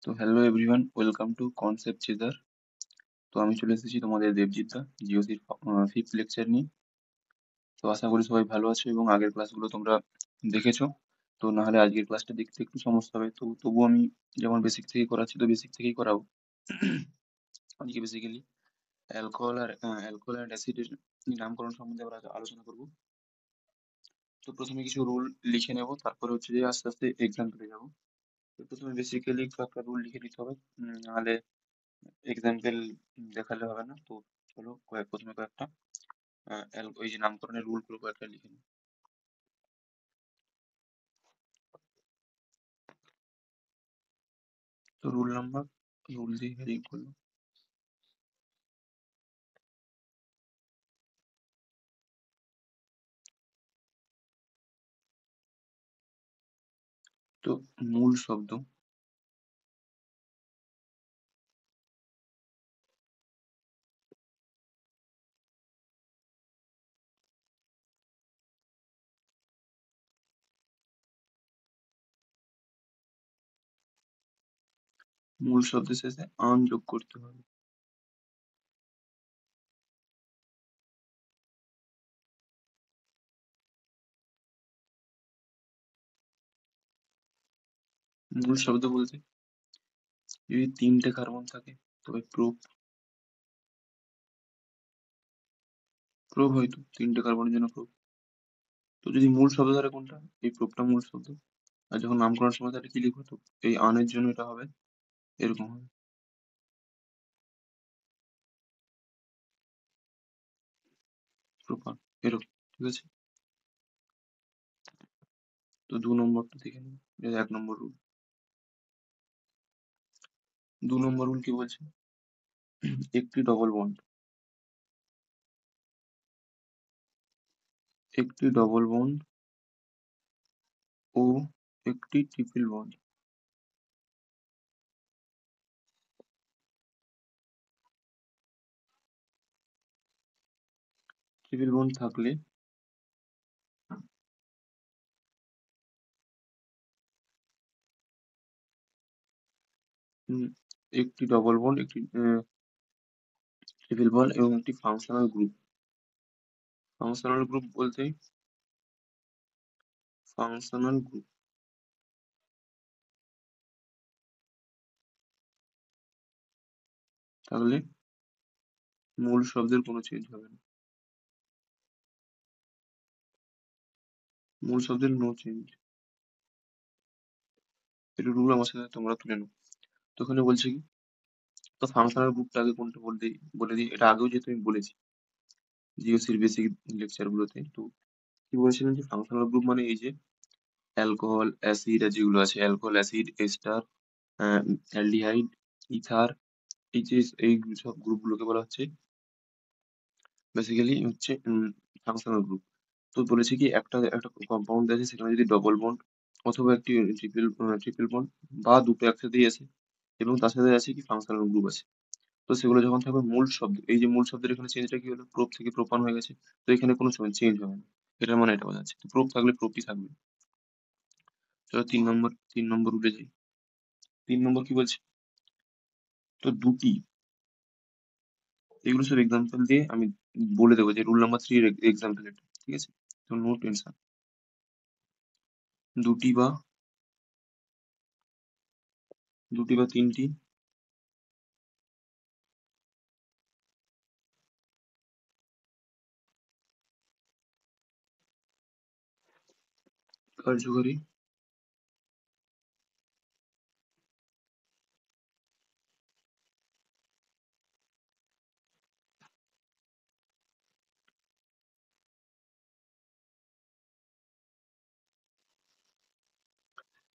তো hello everyone, welcome to concept chaser. তো আমি চলে এসেছি তোমাদের দেবজিৎ দা জিওসির ফিফথ লেকচার নিয়ে। তো আশা করি সবাই ভালো আছো এবং আগের ক্লাসগুলো তোমরা দেখেছো। তো না হলে আজকের ক্লাসটা দেখতে একটু সমস্যা হবে, তো তবুও আমি যেমন বেসিক থেকে করাচ্ছি তো বেসিক থেকেই করাবো। আজকে বেসিক্যালি অ্যালকোহল অ্যান্ড অ্যাসিডের নামকরণ সম্বন্ধে আমরা আলোচনা করব। তো প্রথমে কিছু রুল লিখে নেব, তারপরে হচ্ছে যে আস্তে আস্তে এক্সাম্পলে যাবো। তো প্রথমে বেসিক্যালি কয়েকটা রুল লিখে নিতে হবে, নাহলে এক্সাম্পল দেখালে হবে না। তো চলো প্রথমে কয়েকটা ওই যে নামকরণের রুল গুলো কয়েকটা লিখে নিই। তো রুল দিয়ে হেডিং করলো। তো মূল শব্দ, মূল শব্দের শেষে আন যোগ করতে হবে। মূল শব্দ বলতে যদি তিনটে কার্বন থাকে তবে প্রোপ হয়তো তিনটে কার্বনের জন্য প্রোপ। তো যদি মূল শব্দ ধরে কোনটা, এই প্রোপটা মূল শব্দ। আর যখন নামকরণের সময় তাহলে কি লিখবো, তো এই আনের জন্য এটা হবে এরকম হবে, প্রোপান, এরকম। ঠিক আছে। তো 2 নম্বরটা দেখে নিই, এটা 1 নম্বর রুল। 2 নম্বর রুল কি বলছে, একটি ডবল বন্ড ও একটি ট্রিপল বন্ড। ট্রিপল বন্ড থাকলে উম, একটি ডবল বন্ড, একটি ট্রিপল বন্ড এবং একটি ফাংশনাল গ্রুপ। ফাংশনাল গ্রুপ বলতে ফাংশনাল গ্রুপ থাকলে মূল শব্দের কোনো চেঞ্জ হবে না, মূল শব্দের নো চেঞ্জ। এটা রুল আমার সাথে তোমরা তুলে নাও। তো ওখানে বলছে কি, তো ফাংশনাল গ্রুপটা আগে কোনটা বলে দিই, এটা আগেও যেহেতু আমি বলেছি জিওসির বেসিক লেকচার গুলোতে। তো কি বলেছিলাম যে ফাংশনাল গ্রুপ মানে এই যে অ্যালকোহল অ্যাসিড যেগুলো আছে, alcohol acid ester aldehyde ether, এই যে এই সব গ্রুপগুলোকে বলা হচ্ছে বেসিক্যালি হচ্ছে ফাংশনাল গ্রুপ। তো বলেছে কি একটা একটা কম্পাউন্ড আছে, সেখানে যদি ডবল বন্ড অথবা একটি ট্রিপল বন্ড বা দুটো একসাথেই আছে এবং তার সাথে আছে কি ফাংশনাল গ্রুপ আছে, তো সেগুলো যখন থাকবে মূল শব্দ, এই যে মূল শব্দের এখানে চেঞ্জটা কি হলো, প্রোপ থেকে প্রোপান হয়ে গেছে। তো এখানে কোনো চেঞ্জ হবে না, এটার মানে এটা বোঝাচ্ছে। তো প্রোপ থাকলে প্রোপই থাকবে। চলো 3 নম্বর উঠে যাই। 3 নম্বর কি বলছে, তো দুটি, এগুলো সব এক্সাম্পল দিয়ে আমি বলে দেবো যে রুল নাম্বার 3 এর এক্সাম্পল এটা। ঠিক আছে, তো নো টেনশন। দুটি বা তিনটি কার্যকরী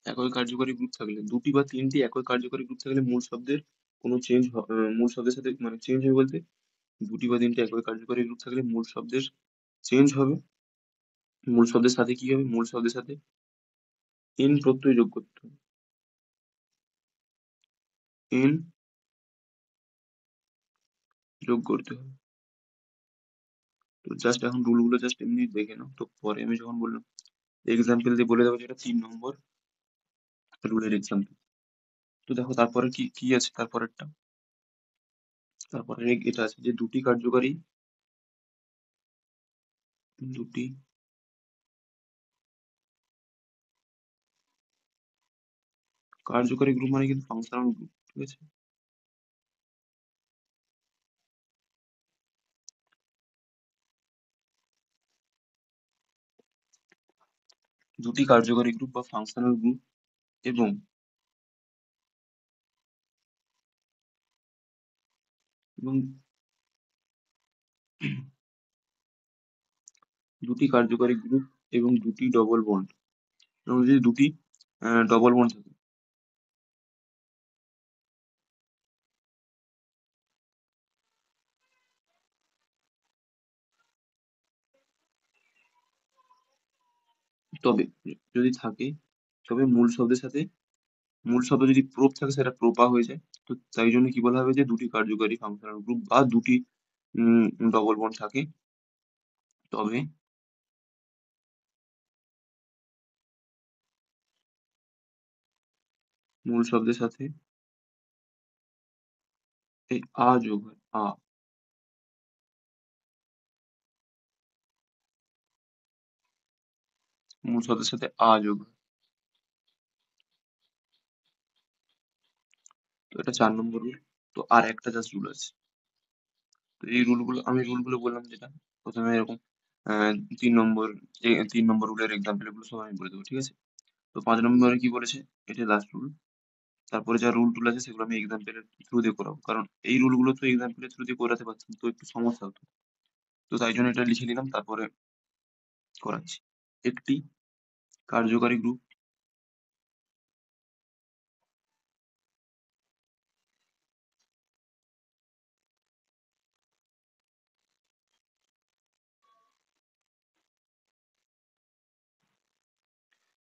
একই কার্যকরী গ্রুপ থাকলে, দুটি বা তিনটি একই কার্যকরী গ্রুপ থাকলে মূল শব্দের কোনো মূল শব্দের সাথে মানে চেঞ্জ হবে বলতে, দুটি বা তিনটি একই কার্যকরী গ্রুপ থাকলে মূল শব্দের চেঞ্জ হবে। মূল শব্দের সাথে কি হবে, মূল শব্দের সাথে এন প্রত্যয় যোগ করতে হবে, এন যোগ করতে হবে। তো জাস্ট এখন রুলগুলো জাস্ট এমনি দেখে নাও, তো পরে আমি যখন বললাম এক্সাম্পল দিয়ে বলে দেবো, যেটা 3 নম্বর রুলের এক্সাম্পল। তো দেখো তারপরে কি কি আছে তারপরেরটা, তারপরে এটা আছে যে দুটি কার্যকরী গ্রুপ মানে কিন্তু ফাংশনাল গ্রুপ, ঠিক আছে। দুটি কার্যকরী গ্রুপ বা ফাংশনাল গ্রুপ এবং এবং দুটি কার্যকরী গ্রুপ এবং দুটি ডবল বন্ড, এবং যদি দুটি ডবল বন্ড থাকে, তবে যদি থাকে, তবে মূল শব্দ যদি প্রোপ থাকে সেটা প্রোপা হয়ে যায়। তো তাই জন্য কি বলা হবে যে দুটি কার্যকরী ফাংশনাল গ্রুপ বা দুটি ডবল বন্ড থাকে, তবে মূল শব্দের সাথে এই যোগ হয় মূল শব্দের সাথে যোগ হয়। তো এটা 4 নম্বর রুল। তো আর একটা জাস্ট রুল আছে। তো এই রুলগুলো বললাম যেটা, প্রথমে এরকম আহ 3 নম্বর, 3 নম্বর রুলের এক্সাম্পল গুলো সব আমি বলে দেবো, ঠিক আছে। তো 5 নম্বরে কি বলেছে, এটা লাস্ট রুল। তারপরে যা রুল টুল আছে সেগুলো আমি এক্সাম্পলের থ্রু দিয়ে করাবো, কারণ এই রুলগুলো তো এক্সাম্পলের থ্রু দিয়ে করাতে পারতাম তো একটু সমস্যা হতো। তো তাই জন্য এটা লিখে নিলাম, তারপরে করাচ্ছি। একটি কার্যকারী গ্রুপ,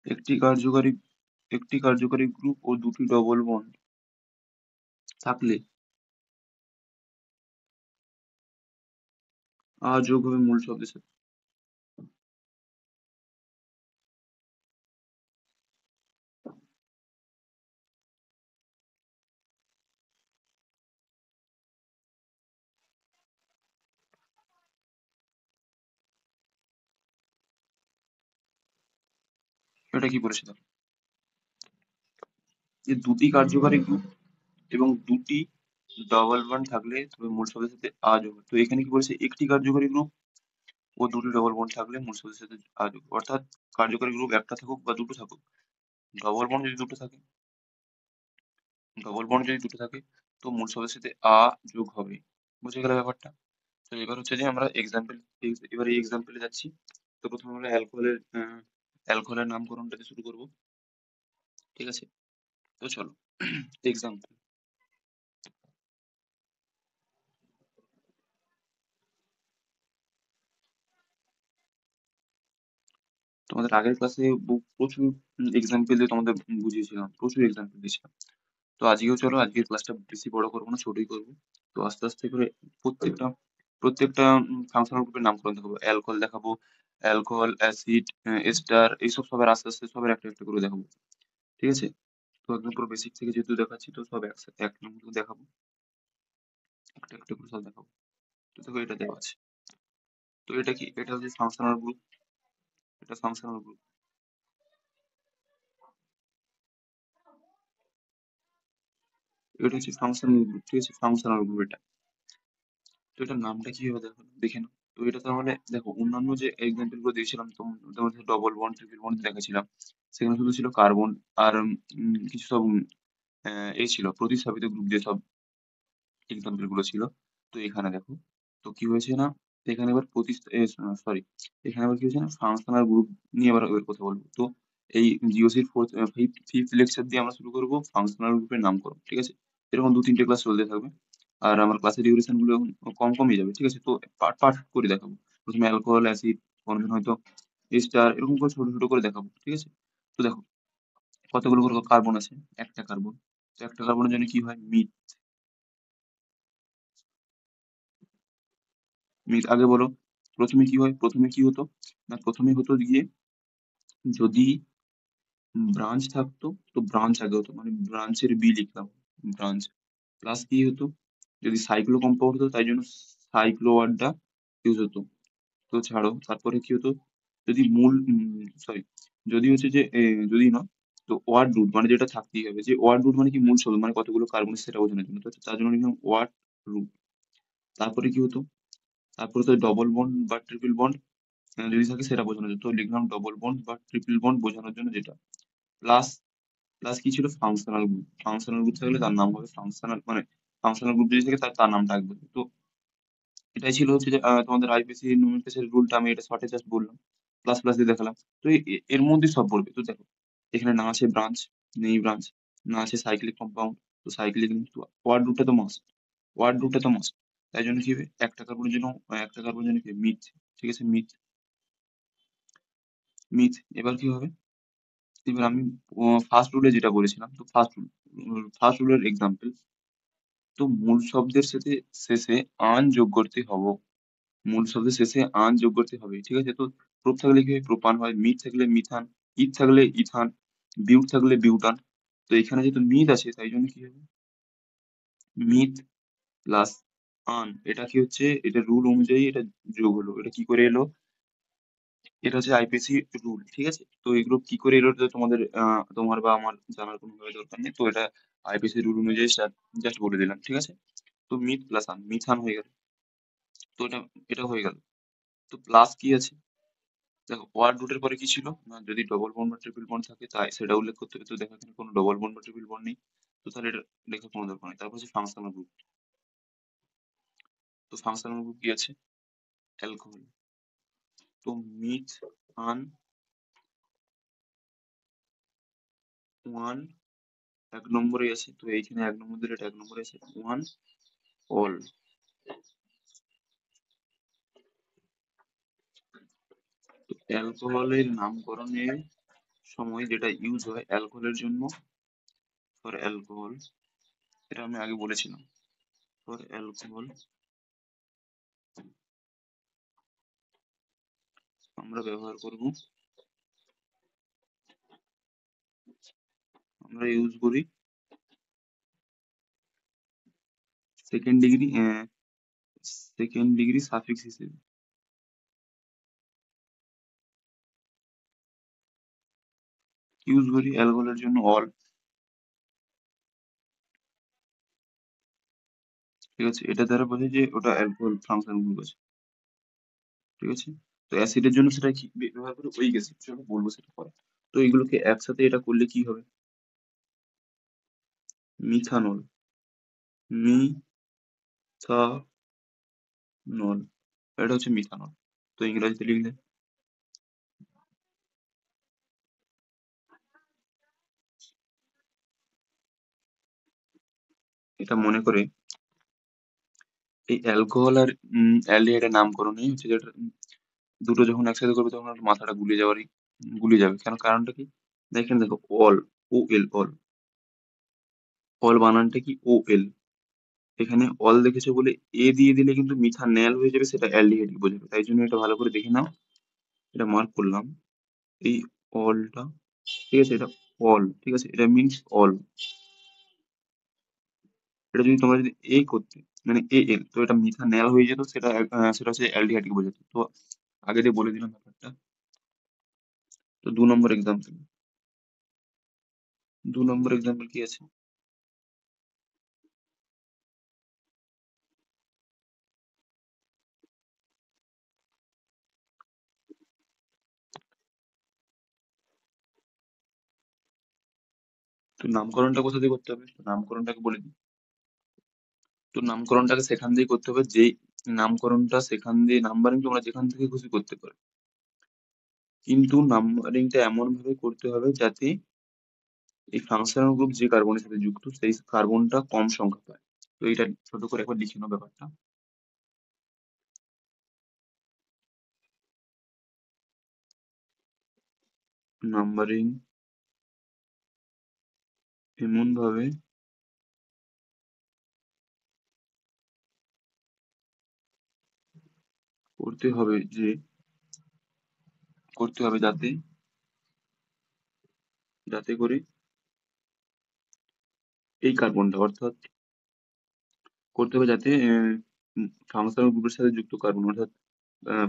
একটি কার্যকারী একটি কার্যকারী গ্রুপ ও দুটি ডবল বন্ড থাকলে যোগ হবে মূল শব্দের সাথে। এটা কি বলেছে দেখো, যে দুটি কার্যকারী গ্রুপ এবং দুটি ডবল বন্ড থাকলে তবে মূল শব্দের সাথে যোগ হবে। তো এখানে কি বলেছে, একটি কার্যকারী গ্রুপ ও দুটি ডবল বন্ড থাকলে মূল শব্দের সাথে যোগ হবে। অর্থাৎ কার্যকারী গ্রুপ একটা থাকুক বা দুটো থাকুক, ডবল বন্ড যদি দুটো থাকে, তো মূল শব্দের সাথে যোগ হবে। বুঝে গেল ব্যাপারটা? তো এবার হচ্ছে যে আমরা এবার এই এক্সাম্পলে যাচ্ছি। তো প্রথমে আমরা অ্যালকোহলের নামকরণটা দিয়ে শুরু করব, ঠিক আছে। তো চলো এক্সাম্পল। তোমাদের আগের ক্লাসে প্রচুর এক্সাম্পল দিয়ে তোমাদের বুঝিয়েছিলাম, প্রচুর এক্সাম্পল দিয়েছিলাম। তো আজকেও চলো, আজকের ক্লাসটা বেশি বড় করবো না, ছোটই করবো। তো আস্তে আস্তে করে প্রত্যেকটা প্রত্যেকটা ফাংশনাল গ্রুপের নামকরণ দেখাবো, অ্যালকোহল দেখাবো, অ্যালকোহল, অ্যাসিড, এস্টার, এইসব সবার আস্তে আস্তে সবার একটা একটা করে দেখাবো, ঠিক আছে। তো একদম পুরো বেসিক থেকে যেহেতু দেখাচ্ছি, তো সব একসাথে এক নম্বর করে দেখাবো, একটা একটা করে সব দেখাবো। তো দেখো এটা দেওয়া আছে। তো এটা কি, এটা হচ্ছে ফাংশনাল গ্রুপ, এটা ফাংশনাল গ্রুপ, এটা হচ্ছে ফাংশনাল গ্রুপ, ঠিক আছে, ফাংশনাল গ্রুপ এটা। তো এটার নামটা কি হবে দেখো, দেখে নাও। তো এটা তার মানে দেখো, অন্যান্য যে এক্সাম্পল গুলো দিয়েছিলাম তোমাদের ডবল বন্ড, ট্রিপল বন্ড দেখাচ্ছিলাম, সেখানে শুধু ছিল কার্বন আর কিছু সব এই ছিল প্রতিস্থাপিত গ্রুপ দিয়ে সব এক্সাম্পল গুলো ছিল। তো এখানে দেখো, তো কি হয়েছে না, এখানে এবার সরি, এখানে আবার কি হয়েছে না, ফাংশনাল গ্রুপ নিয়ে এবার কথা বলবো। তো এই জিওসির ফিফথ লেকচার দিয়ে আমরা শুরু করবো ফাংশনাল গ্রুপের নামকরণ, ঠিক আছে। এরকম 2-3টে ক্লাস চলতে থাকবে, আর আমার ক্লাসের ডিউরেশন গুলো এখন কম কমই যাবে, ঠিক আছে। তো পার্ট পার্ট করে দেখাবো, প্রথমে অ্যালকোহল, অ্যাসিড, কোনদিন হয়তো এস্টার, এরকম করে ছোট ছোট করে দেখাবো, ঠিক আছে। তো দেখো কতগুলো করে কার্বন আছে, একটা কার্বন। তো একটা কার্বনের জন্য কি হয়, মিথ। মিথ আগে বলো, প্রথমে কি হয়, প্রথমে কি হতো না, প্রথমে হতো গিয়ে, যদি ব্রাঞ্চ থাকতো, তো ব্রাঞ্চ আগে হতো, মানে ব্রাঞ্চের বি লিখলাম, ব্রাঞ্চ। প্লাস কি হতো, যদি সাইক্লো কম্পাউন্ড হতো তাই জন্য সাইক্লো ওয়ার্ডটা ইউজ হতো। তো ছাড়ো, তারপরে কি হতো, যদি মূল, সরি, যদি হচ্ছে যে যদি না, তো ওয়ার্ড রুট মানে যেটা থাকতেই হবে, যে ওয়ার্ড রুট মানে কি মূল শব্দ মানে কতগুলো কার্বন সেটা বোঝানোর জন্য, তো তার জন্য লিখলাম ওয়ার্ড রুট। তারপরে কি হতো, তারপরে তো ডবল বন্ড বা ট্রিপল বন্ড যদি থাকে সেটা বোঝানোর জন্য, তো লিখলাম ডবল বন্ড বা ট্রিপল বন্ড বোঝানোর জন্য যেটা। প্লাস, প্লাস কি ছিল, ফাংশনাল গ্রুপ। ফাংশনাল গ্রুপ থাকলে তার নাম হবে ফাংশনাল, মানে ফাংশনাল গ্রুপ যদি থাকে তার তার নামটা আসবে। তো এটাই ছিল হচ্ছে যে তোমাদের আইপিসি নোমেনক্লেচার রুলটা, আমি এটা শর্টে জাস্ট বললাম, প্লাস প্লাস দিয়ে দেখালাম। তো এর মধ্যে সব পড়বে। তো দেখো, এখানে না আছে ব্রাঞ্চ, নেই ব্রাঞ্চ, না আছে সাইক্লিক কম্পাউন্ড, তো সাইক্লিক, ওয়ার্ড রুটটা তো মাস্ট, ওয়ার্ড রুটটা তো মাস্ট। তাই জন্য কি হবে, একটা কার্বনের জন্য, একটা কার্বনের জন্য কি মিথ, ঠিক আছে, মিথ, মিথ। এবার কি হবে, এবার আমি ফার্স্ট রুলে যেটা বলেছিলাম, তো ফার্স্ট রুলের এক্সাম্পল, তো মূল শব্দের সাথে শেষে আন যোগ করতে হবে, মূল শব্দের শেষে আন যোগ করতে হবে, ঠিক আছে। তো প্রোপ থাকলে কি হয়, প্রোপান হয়, মিথ থাকলে মিথান, ইথ থাকলে ইথান, বিউট থাকলে বিউটান। তো এখানে যেহেতু মিথ আছে তাই জন্য কি হবে, মিথ প্লাস আন, এটা কি হচ্ছে, এটা রুল অনুযায়ী এটা যোগ হলো, এটা কি করে এলো, এটা হচ্ছে আইপিসি রুল, ঠিক আছে। তো এগুলো কি করে এলো তো তোমাদের তোমার বা আমার জানার কোনো ভাবে দরকার নেই, তো এটা আইপিসি রুল অনুযায়ী জাস্ট বলে দিলাম, ঠিক আছে। তো মিথ প্লাস আন, মিথান হয়ে গেল। তো এটা, এটা হয়ে গেল। তো প্লাস কি আছে, দেখো ওয়ার্ড রুটের পরে কি ছিল না, যদি ডবল বন্ড বা ট্রিপল বন্ড থাকে তাই সেটা উল্লেখ করতে হবে। তো দেখো এখানে কোনো ডবল বন্ড বা ট্রিপল বন্ড নেই, তো তাহলে এটা লেখার কোনো দরকার নেই। তারপর হচ্ছে ফাংশনাল গ্রুপ, তো ফাংশনাল গ্রুপ কি আছে, অ্যালকোহল। তো মিথ আন ওয়ান এক নম্বরে আছে, তো এইখানে এক নম্বর দিলে এটা এক নম্বরে আছে, ওয়ান অল। তো অ্যালকোহলের নামকরণের সময় যেটা ইউজ হয় অ্যালকোহলের জন্য, ফর অ্যালকোহল, এটা আমি আগে বলেছিলাম, ফর অ্যালকোহল আমরা ব্যবহার করব, আমরা ইউজ করি second degree, second degree suffix হিসেবে ইউজ করি অ্যালকোহলের জন্য অল, ঠিক আছে। এটা দ্বারা বোঝায় যে ওটা অ্যালকোহল ফাংশন গ্রুপ আছে, ঠিক আছে। তো অ্যাসিডের জন্য সেটা কি ব্যবহার করে, ওই গ্যাস, চলো বলবো সেটা পরে। তো এগুলোকে একসাথে এটা করলে কি হবে, মিথানল, মিথানল, এটা হচ্ছে মিথানল। তো ইংরেজিতে লিখলে, এটা মনে করে এই অ্যালকোহল আর অ্যালডিহাইডের নামকরণই হচ্ছে যেটা, দুটো যখন একসাথে করবে তখন আমার মাথাটা গুলিয়ে যাওয়ারই, গুলিয়ে যাবে। কেন, কারণটা কি, দেখেন দেখো, অল, ও এল, অল, অল বানানটা কি, ও এল। এখানে অল দেখেছো বলে এ দিয়ে দিলে কিন্তু মিথানল হয়ে যাবে, সেটা অ্যালডিহাইড বোঝাবে। তাই জন্য এটা ভালো করে দেখে নাও, এটা মার্ক করলাম, এই অলটা, ঠিক আছে, এটা অল, ঠিক আছে, এটা মিনস অল। এটা যদি তোমরা যদি এ করতে, মানে এ এল, তো এটা মিথানল হয়ে যেত, সেটা সেটা হচ্ছে অ্যালডিহাইড কে বোঝাতো। তো আগে দিয়ে বলে দিলাম ব্যাপারটা। তো 2 নম্বর এক্সাম্পল, 2 নম্বর এক্সাম্পল কি আছে, তো নামকরণটা কোথা দিয়ে করতে হবে, তো নামকরণটাকে বলে দিই। তো নামকরণটাকে সেখান দিয়ে করতে হবে, যেই নামকরণটা সেখান দিয়ে, নাম্বারিং তোমরা যেখান থেকে খুশি করতে পারো, কিন্তু নাম্বারিংটা এমন ভাবে করতে হবে যাতে এই ফাংশনাল গ্রুপ যে কার্বনের সাথে যুক্ত সেই কার্বনটা কম সংখ্যা পায়। তো এটা ছোট করে একবার লিখে নাও ব্যাপারটা, নাম্বারিং এমন ভাবে করতে হবে যে, করতে হবে যাতে যাতে করে এই কার্বনটা অর্থাৎ করতে হবে যাতে ফাংশনাল গ্রুপের সাথে যুক্ত কার্বন অর্থাৎ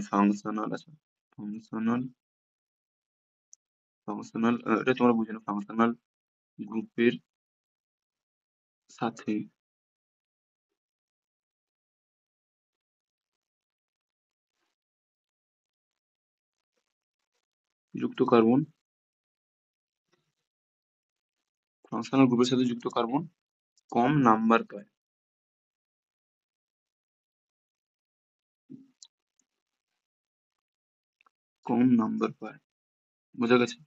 ফাংশনাল আছে ফাংশনাল ফাংশনাল এটা তোমরা বুঝে নাও ফাংশনাল গ্রুপের সাথে যুক্ত কার্বন ফাংশনাল গ্রুপের সাথে যুক্ত কার্বন কম নাম্বার পায়। কম নাম্বার পায়, বোঝা গেছে?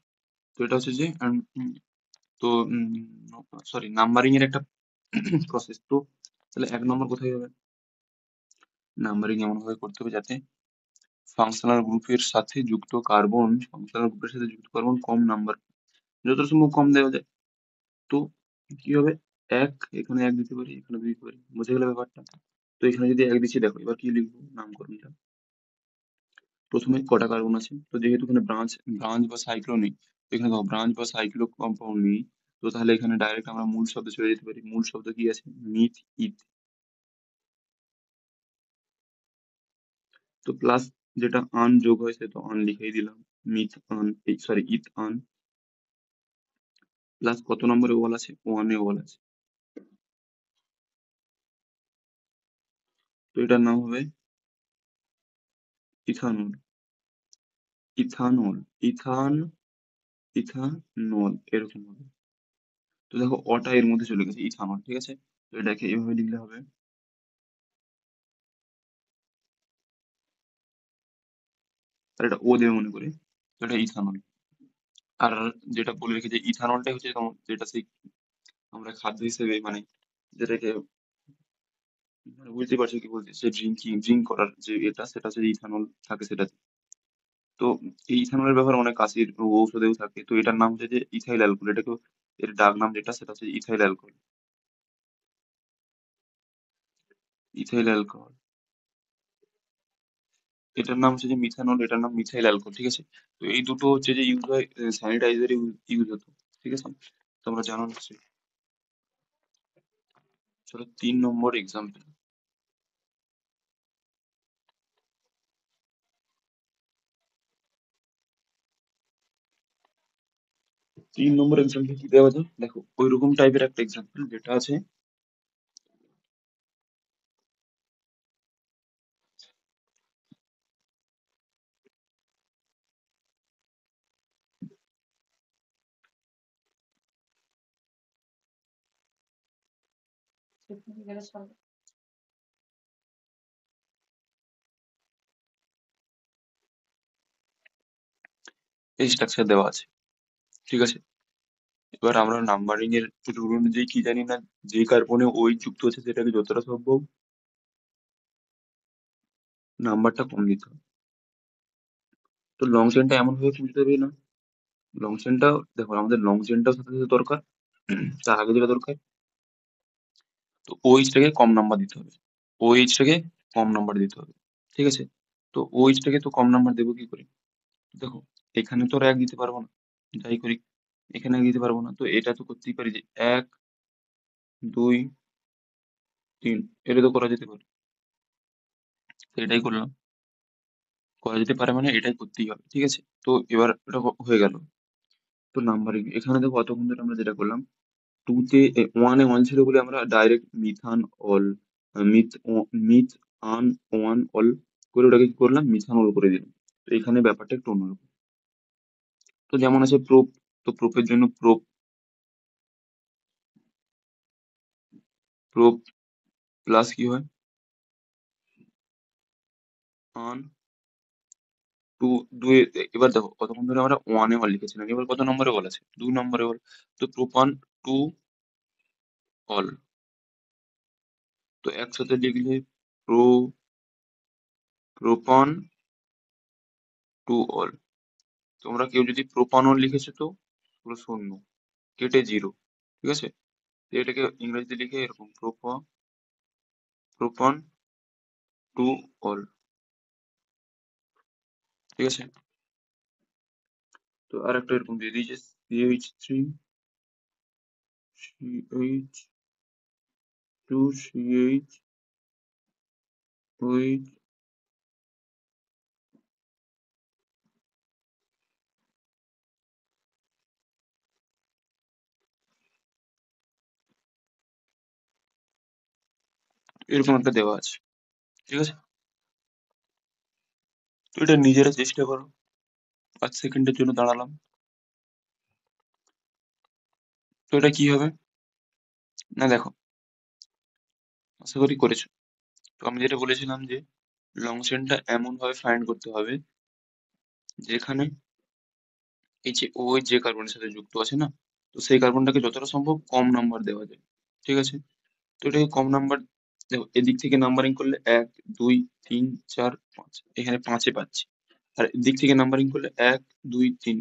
তো এটা হচ্ছে যে তো সরি নাম্বারিং এর একটা প্রসেস। তো তাহলে 1 নম্বর কোথায় হবে? নাম্বারিং এমন ভাবে করতে হবে যাতে ফাংশনাল গ্রুপের সাথে যুক্ত কার্বন কম নাম্বার, যত সম্ভব কম দেওয়া যায়। তো কি হবে, 1 এখানে 1 দিতে পারি, এখানে 2 দিতে পারি, বুঝে গেলে ব্যাপারটা? তো এখানে যদি 1 দিচ্ছি, দেখো এবার কি লিখবো নামকরণটা। প্রথমে কটা কার্বন আছে, তো যেহেতু এখানে ব্রাঞ্চ ব্রাঞ্চ বা সাইক্লো নেই, তো এখানে দেখো ব্রাঞ্চ বা সাইক্লো কম্পাউন্ড নেই, তো তাহলে এখানে ডাইরেক্ট আমরা মূল শব্দে চলে যেতে পারি। মূল শব্দ কি আছে? মিথ ইথ। তো প্লাস যেটা আন যোগ হয় সেটা আন লিখেই দিলাম, মিথ আন, সরি ইথ আন। প্লাস কত নম্বরে ওয়াল আছে? 1 এ ওয়াল আছে, তো এটার নাম হবে ইথানল। ইথানল, ইথান, ইথানল এরকম হবে। তো দেখো অটা এর মধ্যে চলে গেছে, ইথানল, ঠিক আছে? তো এটাকে এভাবে লিখলে হবে, আর এটা ও দেবে মনে করে, তো এটা ইথানল। আর যেটা বলে রেখেছে ইথানলটাই হচ্ছে যেটা সেই আমরা খাদ্য হিসেবে মানে যেটাকে মানে বুঝতে পারছো কি বলতে, সে ড্রিঙ্ক করার যে এটা সেটা হচ্ছে ইথানল থাকে সেটাতে। তো এই ইথানলের ব্যবহার অনেক কাশির ঔষধেও থাকে। তো এটার নাম হচ্ছে যে ইথাইল অ্যালকোহল, এটাকে এর ডাক নাম যেটা সেটা হচ্ছে ইথাইল অ্যালকোহল। ইথাইল অ্যালকোহল, এটার নাম হচ্ছে যে মিথানল, এটার নাম মিথাইল অ্যালকোহল, ঠিক আছে? তো এই দুটো হচ্ছে যে ইউজ হয় স্যানিটাইজারে ইউজ হতো, ঠিক আছে? তোমরা জানো নিশ্চয়ই। চলো 3 নম্বর এক্সাম্পল। 3 নম্বর এক্সাম্পল কি দেওয়া যায় দেখো, ওই রকম টাইপের একটা এক্সাম্পল যেটা আছে। এই স্ট্রাকচার দেওয়া আছে, ঠিক আছে? এবার আমরা নাম্বারিং এর রুল অনুযায়ী কি জানি না, যে কার্বনে ওই যুক্ত আছে সেটাকে যতটা সম্ভব নাম্বারটা কম দিতে হবে। তো লং চেনটা এমন ভাবে তুলতে হবে না, লং চেনটা দেখো আমাদের লং চেনটাও সাথে সাথে দরকার, তার আগে যেটা দরকার, তো OH টাকে কম নাম্বার দিতে হবে, OH টাকে কম নাম্বার দিতে হবে, ঠিক আছে? তো OH টাকে তো কম নাম্বার দেবো কি করে? দেখো এখানে তো আর 1 দিতে পারবো না, যাই করি এখানে 1 দিতে পারবো না, তো এটা তো করতেই পারি যে 1 2 3, এটা তো করা যেতে পারে, তো এটাই করলাম। করা যেতে পারে মানে এটাই করতেই হবে, ঠিক আছে? তো এবার এটা হয়ে গেল। তো নাম্বারিং এখানে দেখো অতক্ষণ ধরে আমরা যেটা করলাম, 2 তে 1 এ 1 ছিল বলে আমরা direct methane all, myth myth আন 1 অল করে ওটাকে কি করলাম, মিথানল করে দিলাম। তো এখানে ব্যাপারটা একটু অন্যরকম। তো যেমন আছে প্রোপ, তো প্রোপের জন্য প্রোপ, প্রোপ প্লাস কি হয় আন টু, দুই। এবার দেখো কতক্ষণ ধরে আমরা 1 এ 1 লিখেছিলাম, এবার কত নম্বরে বল আছে? 2 নম্বরে বল। তো প্রোপান টু অল, তো একসাথে লিখলে প্রো প্রোপান টু অল। তোমরা কেউ যদি প্রোপানল লিখেছো তো পুরো শূন্য কেটে 0, ঠিক আছে? তো এটাকে ইংরেজিতে লিখে এরকম প্রোপান টু অল, ঠিক আছে? তো আর একটা এরকম দিয়ে দিয়েছে CH3 CH2 CH OH এরকম একটা দেওয়া আছে, ঠিক আছে? তো এটা নিজেরা চেষ্টা করো। 5 সেকেন্ডের জন্য দাঁড়ালাম। তো এটা কি হবে? না দেখো, আশা করি করেছো। তো আমি যেটা বলেছিলাম যে লং চেনটা এমন ভাবে ফাইন্ড করতে হবে যেখানে এই যে ও যে কার্বনের সাথে যুক্ত আছে না, তো সেই কার্বনটাকে যতটা সম্ভব কম নাম্বার দেওয়া যায়, ঠিক আছে? তো এটাকে কম নাম্বার, দেখো এদিক থেকে নাম্বারিং করলে 1 2 3 4 5, এখানে 5-এ পাচ্ছি। আর এদিক থেকে নাম্বারিং করলে 1 2 3,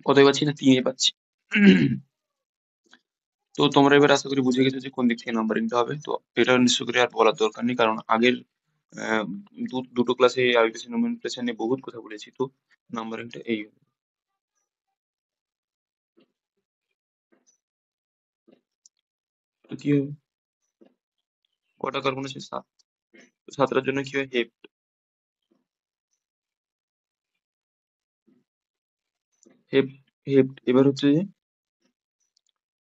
কতই পাচ্ছি না, 3-এ পাচ্ছি। তো তোমরা এবার আশা করি বুঝে গেছো যে কোন দিক থেকে নাম্বারিংটা হবে। তো এটা নিশ্চয় করে আর বলার দরকার নেই, কারণ আগের দুটো ক্লাসে আইউপিএসি নোমেনক্লেচার নিয়ে বহুত কথা বলেছি। তো নাম্বারিংটা এই হবে। তো কি হবে, কটা কার্বন আছে, 7। তো 7টার জন্য কি হয়, হেপ্ট। হেপ্ট হেপ্ট এবার হচ্ছে যে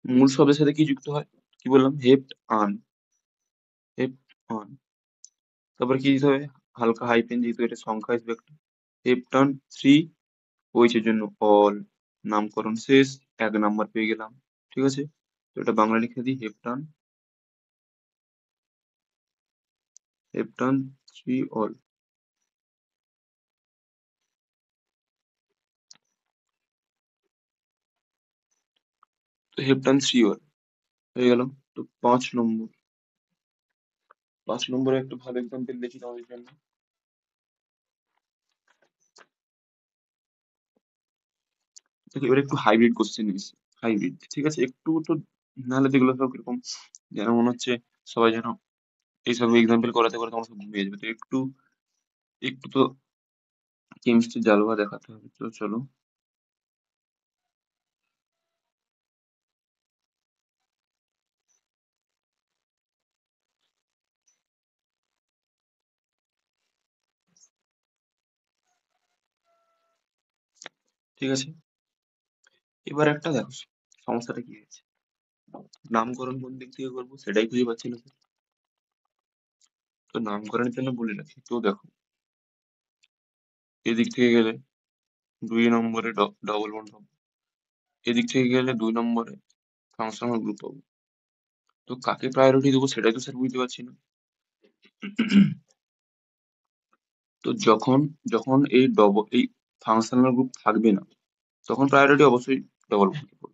মূল শব্দের সাথে কি যুক্ত হয়, কি বললাম, হেপ্ট আন। হেপ্ট আন, তারপর কি দিতে হবে, হালকা হাইপেন, যেহেতু এটা সংখ্যা আসবে একটা। হেপ্টান 3, ওইচের জন্য অল, নামকরণ শেষ, 1 নাম্বার পেয়ে গেলাম, ঠিক আছে? তো এটা বাংলা লিখে দিই, হেপ্টান, হেপ্টান 3 অল। তো হেপ্টান 3 অল হয়ে গেল। তো 5 নম্বর, 5 নম্বরে একটা ভালো এক্সাম্পল দেখি তোমাদের জন্য। দেখো এবার একটু হাইব্রিড কোশ্চেন এসেছে, হাইব্রিড, ঠিক আছে? একটু তো, নাহলে যেগুলো সব কিরকম যেন মনে হচ্ছে সবাই যেন এইসব এক্সাম্পল করাতে করে তোমার সব ঘুমিয়ে যাবে। তো একটু একটু তো কেমিস্ট্রি জালবা দেখাতে হবে, তো চলো। ঠিক আছে, এবার একটা দেখো সমস্যাটা কি হয়েছে, নামকরণ কোন দিক থেকে করবো সেটাই খুঁজে পাচ্ছি না। তো নামকরণের জন্য বলে রাখি, তো দেখো এদিক থেকে গেলে 2 নম্বরে ডবল বন্ড পাবো, এদিক থেকে গেলে 2 নম্বরে ফাংশনাল গ্রুপ পাবো। তো কাকে প্রায়োরিটি দেবো সেটাই তো স্যার বুঝতে পারছি না। তো যখন যখন এই ফাংশনাল গ্রুপ থাকবে না, তখন প্রায়োরিটি অবশ্যই ডবল বন্ড পাবো।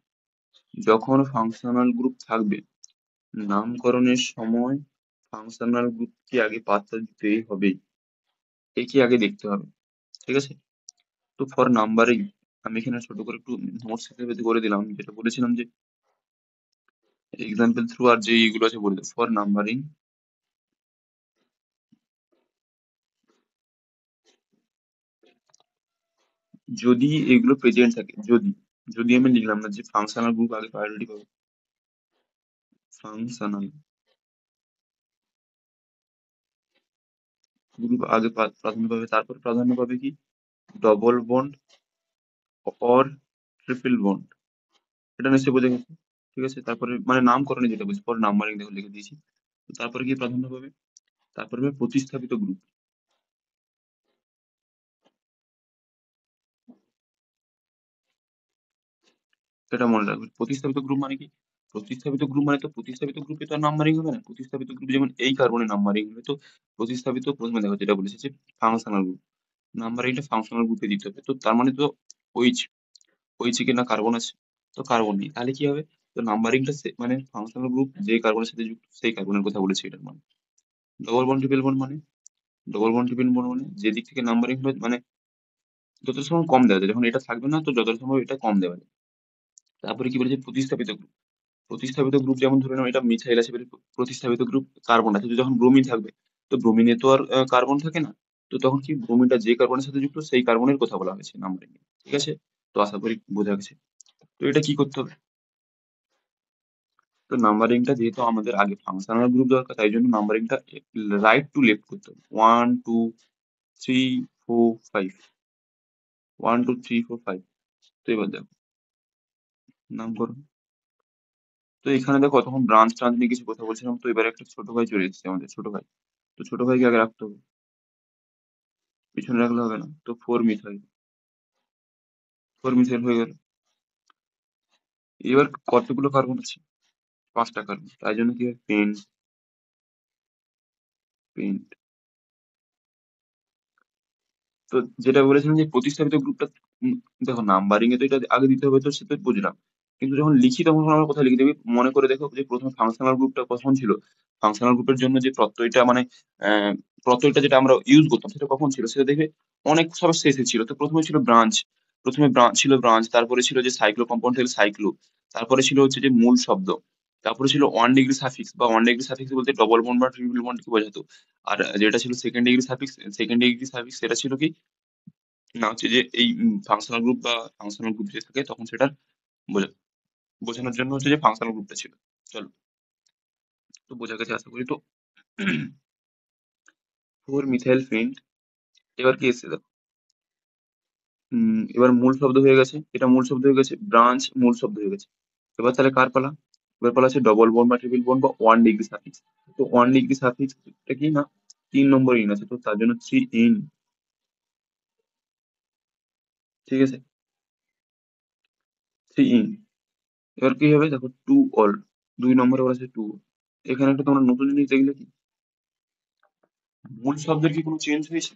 যখন ফাংশনাল গ্রুপ থাকবে, নামকরণের সময় ফাংশনাল গ্রুপকে আগে পাত্তা দিতেই হবে, একে আগে দেখতে হবে, ঠিক আছে? তো ফর নাম্বারিং আমি এখানে ছোট করে একটু নোটস হিসেবে করে দিলাম, যেটা বলেছিলাম যে এক্সাম্পল থ্রু আর যে এগুলো আছে বলে ফর নাম্বারিং, যদি এগুলো প্রেজেন্ট থাকে, যদি যদি আমি লিখলাম না যে ফাংশনাল গ্রুপ আগে প্রায়োরিটি পাবে, ফাংশনাল গ্রুপ আগে প্রাধান্য পাবে, তারপর প্রাধান্য পাবে কি, double bond or triple bond, এটা নিশ্চয়ই বোঝা গেছে, ঠিক আছে? তারপরে মানে নামকরণে যেটা বুঝি, পর নাম্বারিং দেখো লিখে দিয়েছি। তো তারপরে কি প্রাধান্য পাবে, তারপরে পাবে প্রতিস্থাপিত গ্রুপ। এটা মনে রাখবে, প্রতিস্থাপিত গ্রুপ মানে কি, প্রতিস্থাপিত গ্রুপ মানে তো প্রতিস্থাপিত গ্রুপে তো আর নাম্বারিং হবে না, প্রতিস্থাপিত গ্রুপ যেমন এই কার্বনের নাম্বারিং হবে, তো প্রতিস্থাপিত প্রথমে দেখো যেটা বলেছে যে ফাংশনাল গ্রুপ, নাম্বারিংটা ফাংশনাল গ্রুপে দিতে হবে। তো তার মানে তো ওইচ, ওইচ কি না কার্বন আছে, তো কার্বন নেই, তাহলে কি হবে, তো নাম্বারিংটা মানে ফাংশনাল গ্রুপ যে কার্বনের সাথে যুক্ত সেই কার্বনের কথা বলেছে এটার মানে। ডবল বন্ড ট্রিপল বন্ড মানে, ডবল বন্ড ট্রিপল বন্ড মানে যে দিক থেকে নাম্বারিং হবে মানে যত সময় কম দেওয়া যায়, যখন এটা থাকবে না তো যত সময় এটা কম দেওয়া যায়। তারপরে কি বলেছে, প্রতিস্থাপিত গ্রুপ, প্রতিস্থাপিত গ্রুপ যেমন ধরে নাও এটা মিথাইল আছে বলে প্রতিস্থাপিত গ্রুপ কার্বন আছে, তো যখন ব্রোমিন থাকবে তো ব্রোমিনে তো আর কার্বন থাকে না, তো তখন কি ব্রোমিনটা যে কার্বনের সাথে যুক্ত সেই কার্বনের কথা বলা হয়েছে নাম্বারিং। ঠিক আছে, তো আশা করি বোঝা গেছে। তো এটা কি করতে হবে? তো নাম্বারিংটা যেহেতু আমাদের আগে ফাংশনাল গ্রুপ দরকার, তাই জন্য নাম্বারিংটা রাইট টু লেফট করতে হবে। 1 2 3 4 5, 1 2 3 4 5। তো এবার দেখো নাম করো। তো এখানে দেখো তখন ব্রাঞ্চ ট্রাঞ্চ নিয়ে কিছু কথা বলছিলাম, তো এবারে একটা ছোট ভাই চলে এসেছে, আমাদের ছোট ভাই। তো ছোট ভাইকে আগে রাখতে হবে, পিছনে রাখলে হবে না। তো 4 মিথাইল, 4 মিথাইল হয়ে গেল। এবার কতগুলো কার্বন আছে? 5টা কার্বন, তাই জন্য কি হয় পেন্ট, পেন্ট। তো যেটা বলেছিলাম যে প্রতিস্থাপিত গ্রুপটা, দেখো নাম্বারিং এ তো এটা আগে দিতে হবে, তো সেটা বুঝলাম। কিন্তু যখন লিখি তখন আমরা কোথায় লিখে দেবে, মনে করে দেখো যে প্রথমে ফাংশনাল গ্রুপটা কখন ছিল। ফাংশনাল গ্রুপের জন্য যে প্রত্যয়টা মানে প্রত্যয়টা যেটা আমরা ইউজ করতাম সেটা কখন ছিল, সেটা দেখবে অনেক সবার শেষে ছিল। তো প্রথমে ছিল ব্রাঞ্চ, প্রথমে ব্রাঞ্চ ছিল ব্রাঞ্চ, তারপরে ছিল যে সাইক্লো কম্পাউন্ড থেকে সাইক্লো, তারপরে ছিল হচ্ছে যে মূল শব্দ, তারপরে ছিল 1 ডিগ্রি সাফিক্স, বা 1 ডিগ্রি সাফিক্স বলতে ডবল বন্ড বা ট্রিপল বন্ড কে বোঝাতো। আর যেটা ছিল second degree suffix, second degree suffix সেটা ছিল কি না, হচ্ছে যে এই ফাংশনাল গ্রুপ বা ফাংশনাল গ্রুপ যে থাকে তখন সেটার বোঝা- বোঝানোর জন্য হচ্ছে যে ফাংশনাল গ্রুপটা ছিল। চলো, তো বোঝা গেছে আশা করি। তো 4 মিথাইল ফেন্ট। এবার কি এসছে দেখো, এবার মূল শব্দ হয়ে গেছে, এটা মূল শব্দ হয়ে গেছে, ব্রাঞ্চ মূল শব্দ হয়ে গেছে। এবার তাহলে কার পালা? এবার পালা আছে ডবল বন্ড বা ট্রিপল বন্ড বা 1 ডিগ্রি সাফিক্স। তো 1 ডিগ্রি সাফিক্স এটা কি না 3 নম্বর ইন আছে, তো তার জন্য 3 ইন। ঠিক আছে, 3 ইন। এবার কি হবে দেখো 2 অল, 2 নম্বরে বলা আছে 2। এখানে একটা তোমরা নতুন জিনিস দেখলে কি, মূল শব্দের কি কোনো চেঞ্জ হয়েছে?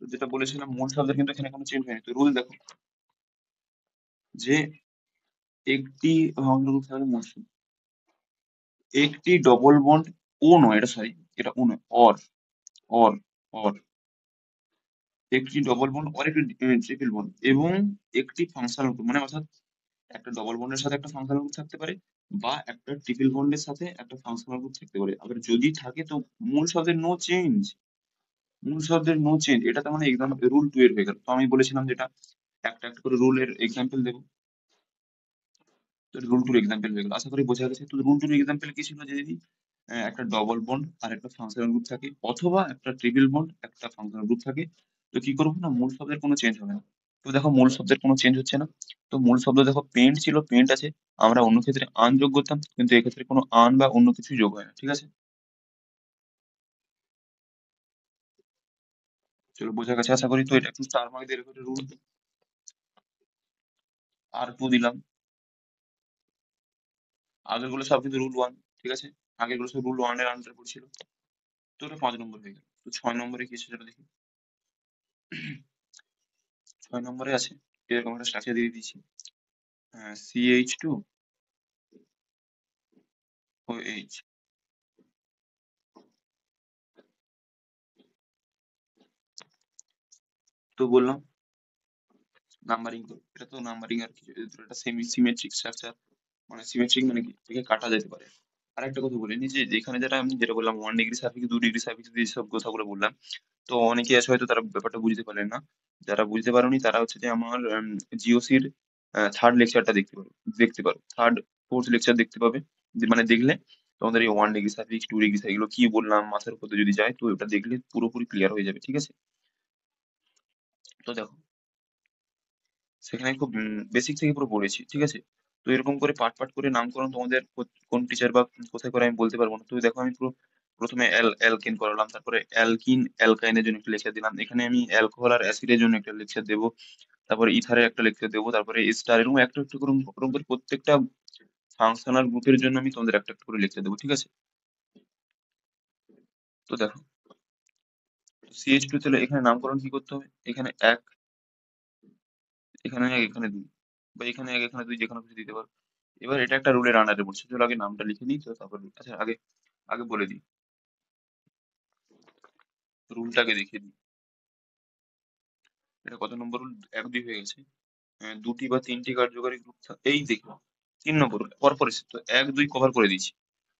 তো যেটা বলেছিলাম মূল শব্দের কিন্তু এখানে কোনো চেঞ্জ হয়নি। তো রুল দেখো যে একটি মূল শব্দ, একটি ডবল বন্ড, ও নয় এটা, সরি এটা ও নয়, অর, অর, অর, একটি ডবল বন্ড অর একটি ট্রিপল বন্ড এবং একটি ফাংশনাল গ্রুপ, মানে অর্থাৎ একটা ডবল বন্ডের সাথে একটা ফাংশনাল গ্রুপ থাকতে পারে, বা একটা ট্রিপল বন্ডের সাথে একটা ফাংশনাল গ্রুপ থাকতে পারে। আবার যদি থাকে তো মূল শব্দের নো চেঞ্জ, মূল শব্দের নো চেঞ্জ, এটা তার মানে এক্সাম্পল রুল 2 এর হয়ে গেল। তো আমি বলেছিলাম যেটা একটা একটা করে রুলের এক্সাম্পল দেবো। তো রুল টুর এক্সাম্পল হয়ে গেল, আশা করি বোঝা গেছে। তো রুল টুর এক্সাম্পল কি ছিল, যে যদি একটা ডবল বন্ড আর একটা ফাংশনাল গ্রুপ থাকে, অথবা একটা ট্রিপল বন্ড একটা ফাংশনাল গ্রুপ থাকে, তো কি করবো না মূল শব্দের কোনো চেঞ্জ হবে না। তো দেখো মূল শব্দের কোনো চেঞ্জ হচ্ছে না। তো মূল শব্দ দেখো পেন্ট ছিল, পেন্ট আছে, আমরা অন্য ক্ষেত্রে আন যোগ করতাম, কিন্তু এক্ষেত্রে কোনো আন বা অন্য কিছু যোগ হয় না। ঠিক আছে, চলো বোঝা গেছে আশা করি। তো এটা একটু স্টার মার্ক দিয়ে রেখে রুল আর 2 দিলাম। আগের গুলো সব কিন্তু রুল 1। ঠিক আছে, আগের গুলো সব রুল 1 এর আন্ডারে পড়ছিল। তো ওটা 5 নম্বর হয়ে গেল। তো 6 নম্বরে কি আছে সেটা দেখি। 6 নম্বরে আছে এরকম একটা স্ট্রাকচার দিয়ে দিয়েছি, CH2 ও H। তো বললাম নাম্বারিং, এটা তো নাম্বারিং আর কি, এটা সেমি সিমেট্রিক স্ট্রাকচার। মানে সিমেট্রিক মানে কি, একে কাটা যেতে পারে। আর একটা কথা বলে নি, যে যেখানে যেটা আমি যেটা বললাম 1 ডিগ্রি সার্ফিক্স 2 ডিগ্রি সার্ফিক্স দিয়ে সব কথাগুলো বললাম, তো অনেকে আছে হয়তো তারা ব্যাপারটা বুঝতে পারলেন না। যারা বুঝতে পারোনি তারা হচ্ছে যে আমার জিওসির থার্ড লেকচারটা দেখতে পারো, থার্ড ফোর্থ লেকচার দেখতে পাবে। মানে দেখলে তোমাদের এই 1 ডিগ্রি সার্ফিক্স 2 ডিগ্রি এগুলো কি বললাম মাথার উপর দিয়ে যদি যায়, তো ওটা দেখলে পুরোপুরি ক্লিয়ার হয়ে যাবে। ঠিক আছে, তো দেখো সেখানে খুব বেসিক থেকে পুরো পড়েছি। ঠিক আছে, তো এরকম করে পার্ট পার্ট করে নামকরণ তোমাদের কোন টিচার বা কোথায় করে আমি বলতে পারবো না। তো দেখো আমি পুরো প্রথমে অ্যালকেন করালাম, তারপরে অ্যালকিন অ্যালকাইনের জন্য একটা লেকচার দিলাম, এখানে আমি অ্যালকোহল আর অ্যাসিডের জন্য একটা লেকচার দেবো, তারপরে ইথারের একটা লেকচার দেবো, তারপরে স্টার, এরকম একটা একটু করে ওরকম করে প্রত্যেকটা ফাংশনাল গ্রুপের জন্য আমি তোমাদের একটা একটা করে লেকচার দেবো। ঠিক আছে, তো দেখো CH2 তাহলে এখানে নামকরণ কি করতে হবে, এখানে 1, এখানে 1, এখানে 2, বা এখানে 1 এখানে 2, যেখানে খুশি দিতে পারো। এবার এটা একটা রুলের আন্ডারে পড়ছে, চলো আগে নামটা লিখে নিই, তো তারপর আচ্ছা আগে আগে বলে দিই, রুলটাকে দেখিয়ে দিই। এটা কত নম্বর রুল? 1 2 হয়ে গেছে। দুটি বা তিনটি কার্যকারী গ্রুপ, এই দেখো 3 নম্বর রুল পরপর এসে, তো 1 2 কভার করে দিয়েছি।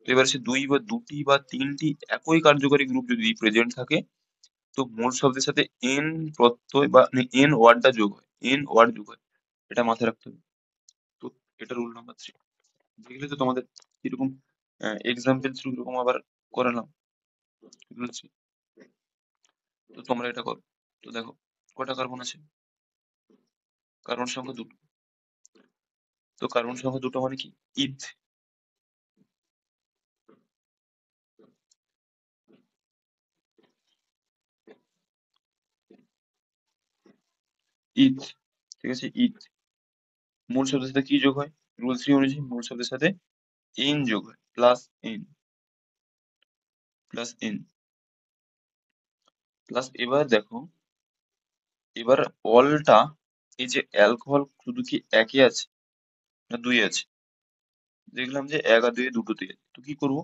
তো এবার সে দুই বা দুটি বা তিনটি একই কার্যকারী গ্রুপ যদি প্রেজেন্ট থাকে, তো মূল শব্দের সাথে এন প্রত্যয় বা এন ওয়ার্ডটা যোগ হয়, এন ওয়ার্ড যোগ হয়, এটা মাথায় রাখতে হবে। তো এটা রুল নাম্বার 3। দেখলে তো তোমাদের কিরকম এক্সাম্পল থ্রু কিরকম আবার করালাম, বুঝেছি? তো তোমরা এটা করো। তো দেখো কটা কার্বন আছে, কার্বন সংখ্যা দুটো। তো কার্বন সংখ্যা দুটো মানে কি, ইথ, ইথ, ঠিক আছে, ইথ। মূল শব্দের সাথে কি যোগ হয়, রুল 3 অনুযায়ী মূল শব্দের সাথে এন যোগ হয়, plus N, plus N, plus এবার দেখো, এবার অলটা, এই যে অ্যালকোহল শুধু কি একই আছে না দুই আছে? দেখলাম যে এক আর দুই দুটোতেই আছে, তো কি করবো?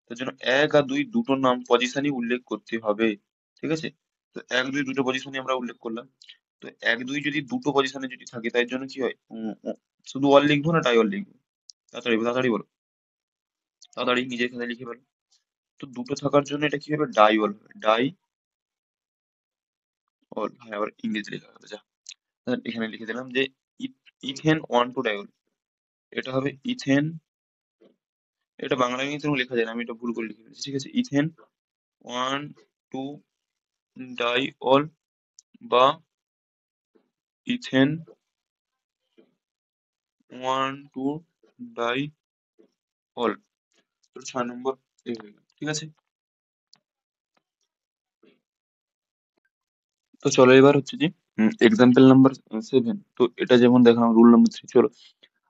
তার জন্য এক আর দুই দুটো নাম পজিশনই উল্লেখ করতে হবে, ঠিক আছে? তো এক দুই দুটো পজিশনই আমরা উল্লেখ করলাম। তো এক দুই যদি দুটো পজিশনে যদি থাকে তাই জন্য কি হয়, শুধু অল লিখবো না ডাই অল লিখবো? তাড়াতাড়ি তাড়াতাড়ি বলো, তাড়াতাড়ি নিজের খাতায় লিখে ফেলো। তো দুটো থাকার জন্য এটা কি হবে, ডাই অল হবে, ডাই অল। হ্যাঁ, আবার ইংরেজি লেখা হবে, যা। তাহলে এখানে লিখে দিলাম যে ইথেন ওয়ান টু ডাইল, এটা হবে ইথেন, এটা বাংলা ইংরেজিতে লেখা যায় না, আমি এটা ভুল করে লিখে ফেলেছি, ঠিক আছে? ইথেন ওয়ান টু ডাইঅল, বা ইথেন ওয়ান টু ডাইঅল। তো 6 নম্বর এ হয়ে গেল, ঠিক আছে? তো চলো এবার হচ্ছে যে এক্সাম্পল নাম্বার 7। তো এটা যেমন দেখালাম রুল নাম্বার 3, চলো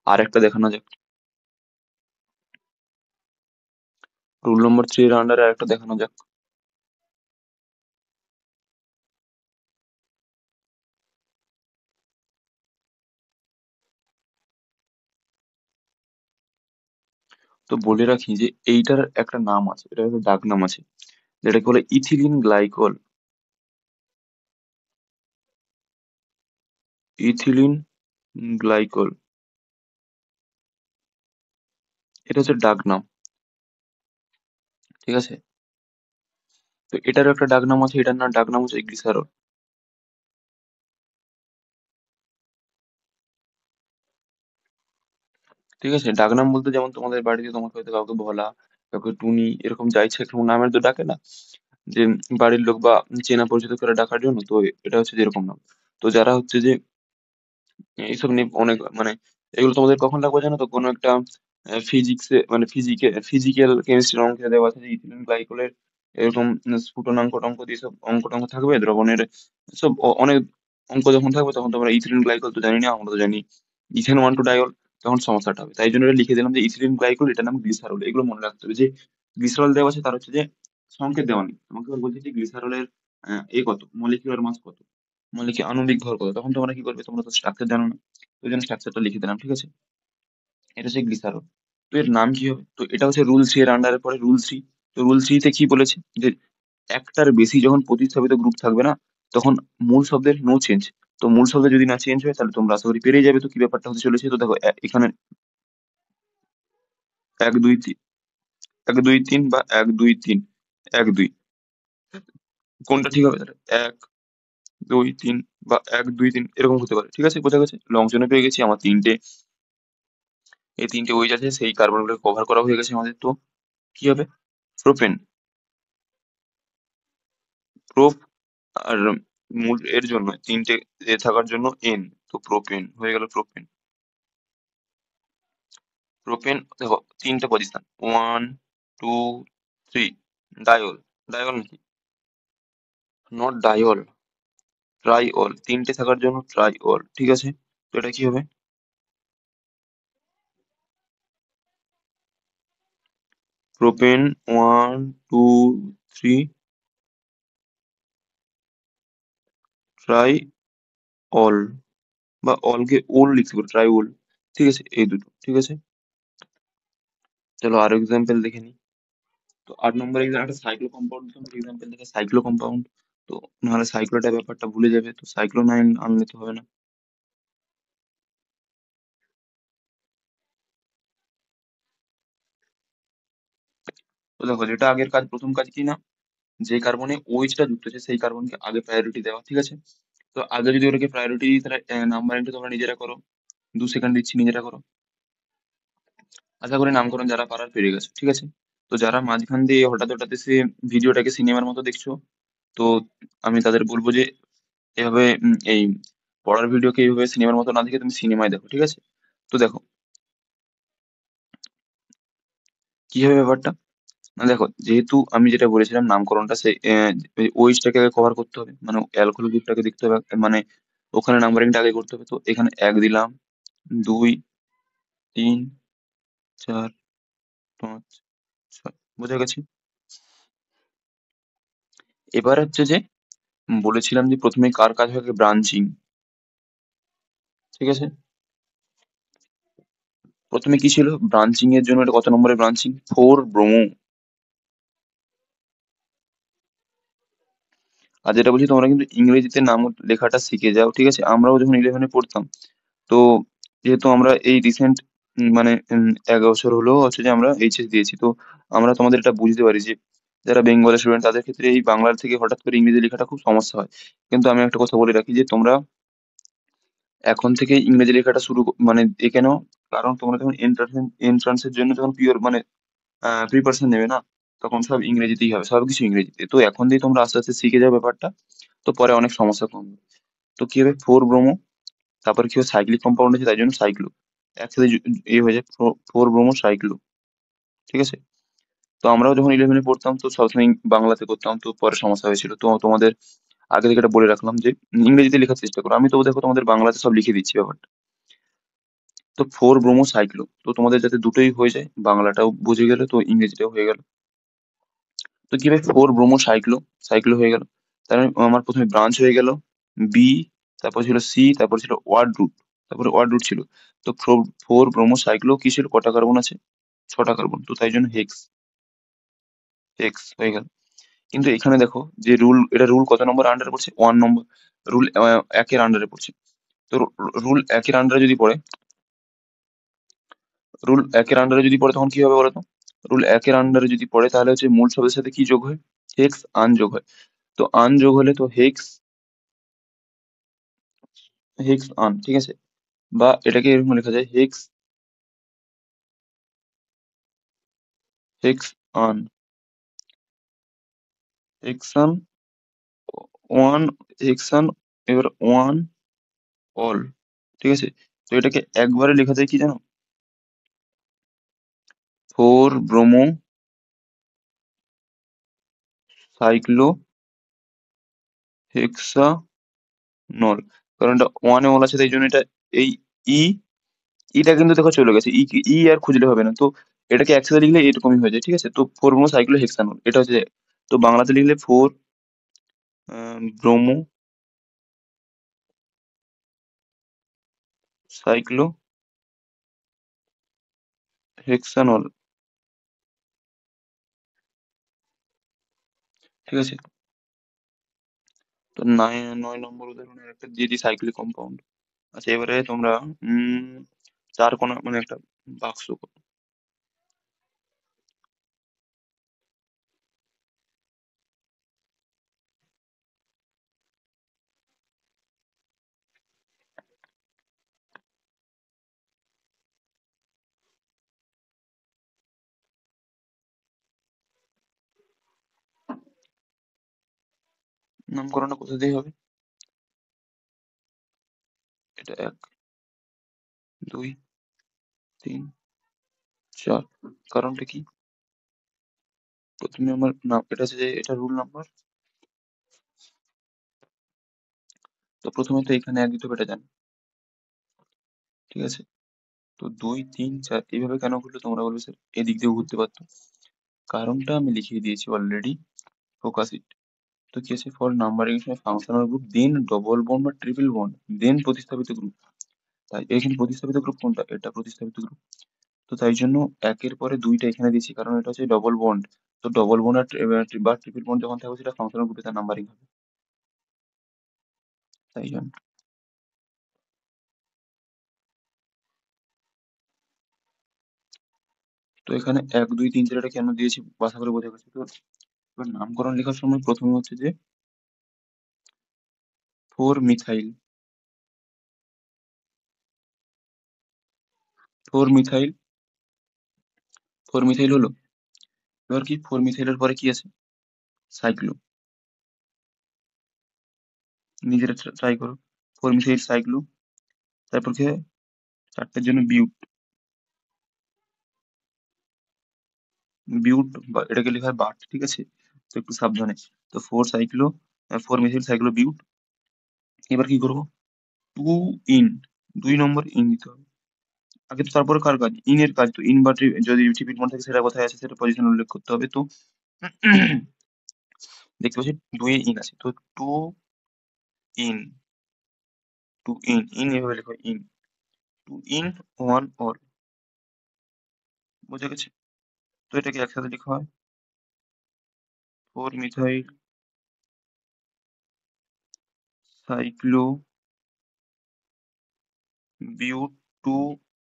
আর একটা দেখানো যাক। রুল নাম্বার 3 এর আন্ডারে আরেকটা দেখানো যাক। তো বলে রাখি যে এইটার একটা নাম আছে, এটার একটা ডাক নাম আছে, যেটাকে বলে ইথিলিন গ্লাইকল, ইথিলিন গ্লাইকল, এটা হচ্ছে ডাক নাম, ঠিক আছে? তো এটারও একটা ডাক নাম আছে, এটার নাম ডাক নাম হচ্ছে গ্লিসারল, ঠিক আছে? ডাক নাম বলতে যেমন তোমাদের বাড়িতে তোমাকে হয়তো কাউকে ভোলা, কাউকে টুনি, এরকম যা ইচ্ছা এরকম নামের তো ডাকে না, যে বাড়ির লোক বা চেনা পরিচিত করে ডাকার জন্য, তো এটা হচ্ছে যেরকম নাম। তো যারা হচ্ছে যে এইসব নিয়ে অনেক মানে এগুলো তোমাদের কখন লাগবে জানো তো, কোনো একটা ফিজিক্সে মানে ফিজিক্যাল কেমিস্ট্রির অঙ্কে দেওয়া আছে যে ইথিলিন গ্লাইকলের এরকম স্ফুটনাঙ্ক টঙ্ক দিয়ে সব অঙ্ক টঙ্ক থাকবে দ্রবণের, সব অনেক অঙ্ক যখন থাকবে তখন তোমরা ইথিলিন গ্লাইকল তো জানি না, আমরা তো জানি ইথেন ওয়ান টু ডাইল, তখন সমস্যাটা হবে। তাই জন্য এটা লিখে দিলাম যে ইথিলিন গ্লাইকল, এটার নাম গ্লিসারল। এগুলো মনে রাখতে হবে যে গ্লিসারল দেওয়া আছে, তার হচ্ছে যে সংকেত দেওয়া নেই, আমাকে এবার বলছে যে গ্লিসারলের কত, মলিকিউলার মাস কত, মলিকি আণবিক ভর কত, তখন তোমরা কি করবে, তোমরা তো স্ট্রাকচার জানো না, তো ওই জন্য স্ট্রাকচারটা লিখে দিলাম, ঠিক আছে? এটা হচ্ছে গ্লিসারল। তো এর নাম কি হবে, তো এটা হচ্ছে রুল 3 এর আন্ডারে পড়ে, রুল 3। তো রুল 3 তে কি বলেছে যে একটার বেশি যখন প্রতিস্থাপিত গ্রুপ থাকবে না, তখন মূল শব্দের নো চেঞ্জ। তো মূল শব্দ যদি না চেঞ্জ হয় তাহলে তোমরা আশা করি পেরিয়ে যাবে। তো কি ব্যাপারটা হতে চলেছে, তো দেখো এখানে 1 2 3, 1 2 3 বা 1 2 3, 1 2, কোনটা ঠিক হবে তাহলে? 1 2 3 বা 1 2 3 এরকম হতে পারে, ঠিক আছে? বোঝা গেছে? লং জনে পেয়ে গেছি, আমার তিনটে, এই তিনটে ওয়েজ আছে, সেই কার্বনগুলো কভার করা হয়ে গেছে আমাদের। তো কি হবে, প্রোপেন, প্রোপ, আর মূল এর জন্য তিনটে এ থাকার জন্য এন, তো প্রোপেন হয়ে গেল, প্রোপেন। প্রোপেন দেখো তিনটে পজিশন, 1 2 3। ডায়ল, ডায়ল নাকি, নট ডায়ল, ট্রাইঅল, তিনটে থাকার জন্য ট্রাইঅল, ঠিক আছে? তো এটা কি হবে, প্রোপেন 1 2 3 ট্রাই অল, বা অলকে ওল লিখতে পারো, ট্রাই ওল, ঠিক আছে? এই দুটো, ঠিক আছে? চলো আরো এক্সাম্পল দেখে নিই। তো 8 নম্বর এক্সাম একটা সাইক্লো কম্পাউন্ড এক্সাম্পল দেখে, সাইক্লো কম্পাউন্ড। তো নাহলে সাইক্লোটা ব্যাপারটা ভুলে যাবে, তো সাইক্লো নাইন আনলে তো হবে না। তো দেখো যেটা আগের কাজ, প্রথম কাজ কি না, যে কার্বনে ওইচটা যুক্ত আছে সেই কার্বনকে আগে প্রায়োরিটি দেওয়া, ঠিক আছে? তো আগে যদি ওটাকে প্রায়োরিটি দিই তাহলে নাম্বারিংটা তোমরা নিজেরা করো। 2 সেকেন্ড দিচ্ছি, নিজেরা করো। আশা করি নামকরণ যারা পারার পেরে গেছো, ঠিক আছে? তো যারা মাঝখান দিয়ে হঠাৎ হঠাৎ এসে ভিডিওটাকে সিনেমার মতো দেখছো, তো আমি তাদের বলবো যে এভাবে এই পড়ার ভিডিওকে এইভাবে সিনেমার মতো না দেখে তুমি সিনেমায় দেখো, ঠিক আছে? তো দেখো কি হবে ব্যাপারটা। না দেখো, যেহেতু আমি যেটা বলেছিলাম নামকরণটা সেই ওইচটাকে আগে কভার করতে হবে, মানে অ্যালকোহল গ্রুপটাকে দেখতে হবে, মানে ওখানে নাম্বারিংটা আগে করতে হবে। তো এখানে 1 দিলাম, 2, 3, 4, 5, 6। বোঝা গেছে? এবার হচ্ছে যে বলেছিলাম যে প্রথমে কার কাজ হবে, ব্রাঞ্চিং, ঠিক আছে? প্রথমে কি ছিল ব্রাঞ্চিং এর জন্য, এটা কত নম্বরের ব্রাঞ্চিং, 4 ব্রোমো। আর যেটা বলছি তোমরা কিন্তু ইংরেজিতে নাম লেখাটা শিখে যাও, ঠিক আছে? আমরাও যখন ইলেভেনে পড়তাম, তো যেহেতু আমরা এই রিসেন্ট মানে 1 বছর হলো হচ্ছে যে আমরা এইচএস দিয়েছি, তো আমরা তোমাদের এটা বুঝতে পারি যে যারা বেঙ্গলের স্টুডেন্ট তাদের ক্ষেত্রে এই বাংলার থেকে হঠাৎ করে ইংরেজি লেখাটা খুব সমস্যা হয়। কিন্তু আমি একটা কথা বলে রাখি যে তোমরা এখন থেকে ইংরেজি লেখাটা মানে দেখে নাও। কারণ তোমরা যখন এন্ট্রান্সের জন্য যখন পিওর মানে প্রিপারেশন নেবে না, তখন সব ইংরেজিতেই হবে, সবকিছু ইংরেজিতে। তো এখন দিয়ে তোমরা আস্তে আস্তে শিখে যাও ব্যাপারটা, তো পরে অনেক সমস্যা কমবে। তো কি হবে, 4 ব্রোমো, তারপর কি হবে সাইক্লিক কম্পাউন্ড আছে তাই জন্য সাইক্লো, একসাথে হয়ে যায় 4 ব্রোমো সাইক্লো, ঠিক আছে? তো আমরাও যখন ইলেভেনে পড়তাম তো সবসময় বাংলাতে করতাম, তো পরে সমস্যা হয়েছিল। তো তোমাদের আগে থেকে এটা বলে রাখলাম যে ইংরেজিতে লেখার চেষ্টা করো। আমি তো দেখো তোমাদের বাংলাতে সব লিখে দিচ্ছি ব্যাপারটা। তো 4 ব্রোমো সাইক্লো, তো তোমাদের যাতে দুটোই হয়ে যায়, বাংলাটাও বুঝে গেলে তো ইংরেজিটাও হয়ে গেল। তো কি ভাই, 4 ব্রোমো সাইক্লো, সাইক্লো হয়ে গেল। তার মানে আমার প্রথমে ব্রাঞ্চ হয়ে গেল বি, তারপর ছিল সি, তারপর ছিল ওয়ার্ড রুট, তারপরে ওয়ার্ড রুট ছিল। তো 4 ব্রোমো সাইক্লো কি ছিল, কটা কার্বন আছে, 6টা কার্বন, তো তাই জন্য হেক্স, হেক্স হয়ে গেল। কিন্তু এখানে দেখো যে রুল, এটা রুল কত নম্বর আন্ডারে পড়ছে, 1 নম্বর। রুল 1-এর আন্ডারে পড়ছে। তো রুল 1-এর আন্ডারে যদি পড়ে, রুল 1-এর আন্ডারে যদি পড়ে তখন কি হবে বলতো? রুল 1-এর আন্ডারে যদি পড়ে তাহলে হচ্ছে মূল শব্দের সাথে কি যোগ হয়, হেক্স আন যোগ হয়। তো আন যোগ হলে তো হেক্স, হেক্স আন, ঠিক আছে? বা এটাকে এরকম লেখা যায়, হেক্স, হেক্স আন, হেক্সান ওয়ান, হেক্সান, এবার ওয়ান অল, ঠিক আছে? তো এটাকে একবারে লেখা যায় কি জানো, 4 ব্রোমো সাইক্লো হেক্সা নল। কারণ এটা ওয়ানে অল আছে তাই জন্য এটা এই ই, ইটা কিন্তু দেখো চলে গেছে, ই আর খুঁজলে হবে না। তো এটাকে একসাথে লিখলে এরকমই হয়ে যায়, ঠিক আছে? তো 4 ব্রোমো সাইক্লো হেক্সানল এটা হচ্ছে, তো বাংলাতে লিখলে 4 ব্রোমো সাইক্লো হেক্সানল, ঠিক আছে? তো 9 নম্বর উদাহরণের একটা দিয়ে দিই সাইক্লিক কম্পাউন্ড। আচ্ছা এবারে তোমরা 4 কোণা মানে একটা বাক্স করো। নামকরণটা কোথা দিয়ে হবে, এটা 1, 2, 3, 4। কারণটা কি, প্রথমে আমার নাম এটা আছে যে এটা রুল নাম্বার, তো প্রথমে তো এখানে 1 দিতে হবে এটা জানি, ঠিক আছে? তো 2, 3, 4 এইভাবে কেন ঘুরলো তোমরা বলবে স্যার, এদিক দিয়ে ঘুরতে পারতো। কারণটা আমি লিখিয়ে দিয়েছি অলরেডি, ফোকাস ইট। তো কি আছে, for numbering functional group then double bond বা ট্রিপল বন্ড দেন প্রতিস্থাপিত গ্রুপ। তাই এখানে প্রতিস্থাপিত গ্রুপ কোনটা, এটা প্রতিস্থাপিত গ্রুপ। তো তাই জন্য 1-এর পরে 2টা এখানে দিয়েছি কারণ এটা হচ্ছে ডবল বন্ড। তো ডবল বন্ড আর বা ট্রিপল বন্ড যখন থাকবে সেটা ফাংশনাল গ্রুপে তার নাম্বারিং হবে, তাই জন্য। তো এখানে 1, 2, 3, 4 এটা কেন দিয়েছি আশা করে বোঝা গেছে। তো এবার নামকরণ লেখার সময় প্রথমে হচ্ছে যে four methyl, four methyl, four methyl হলো। এবার কি ফোর মিথাইলের পরে কি আছে? সাইক্লো। নিজেরা ট্রাই করো। Four methyl cyclo. তারপর কি হয়? চারটের জন্য বিউট। বিউট বা এটাকে লেখা হয় বাট, ঠিক আছে? তো একটু সাবধানে। তো four cyclo, four methyl cyclo বিউট। এবার কি করবো? টু ইন, 2 নম্বর ইন দিতে হবে। আগে তো তারপরে কার কাজ? ইন এর কাজ। তো ইন বা যদি টিপিট মনে থাকে সেটা কোথায় আছে সেটা পজিশন উল্লেখ করতে হবে। তো দেখতে পাচ্ছি 2 এ ইন আছে, তো two ene, two ene, ene এভাবে লেখা হয় ene. Two ene one ol. বোঝা গেছে? তো এটাকে একসাথে লেখা হয় four methyl cyclo but two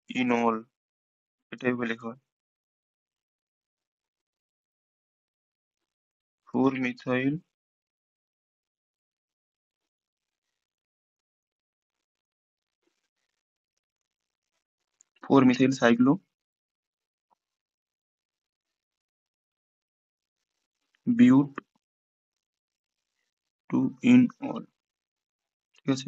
enol. এটা এভাবে লেখা হয় four methyl four methyl cyclo but two ene ol. ঠিক আছে?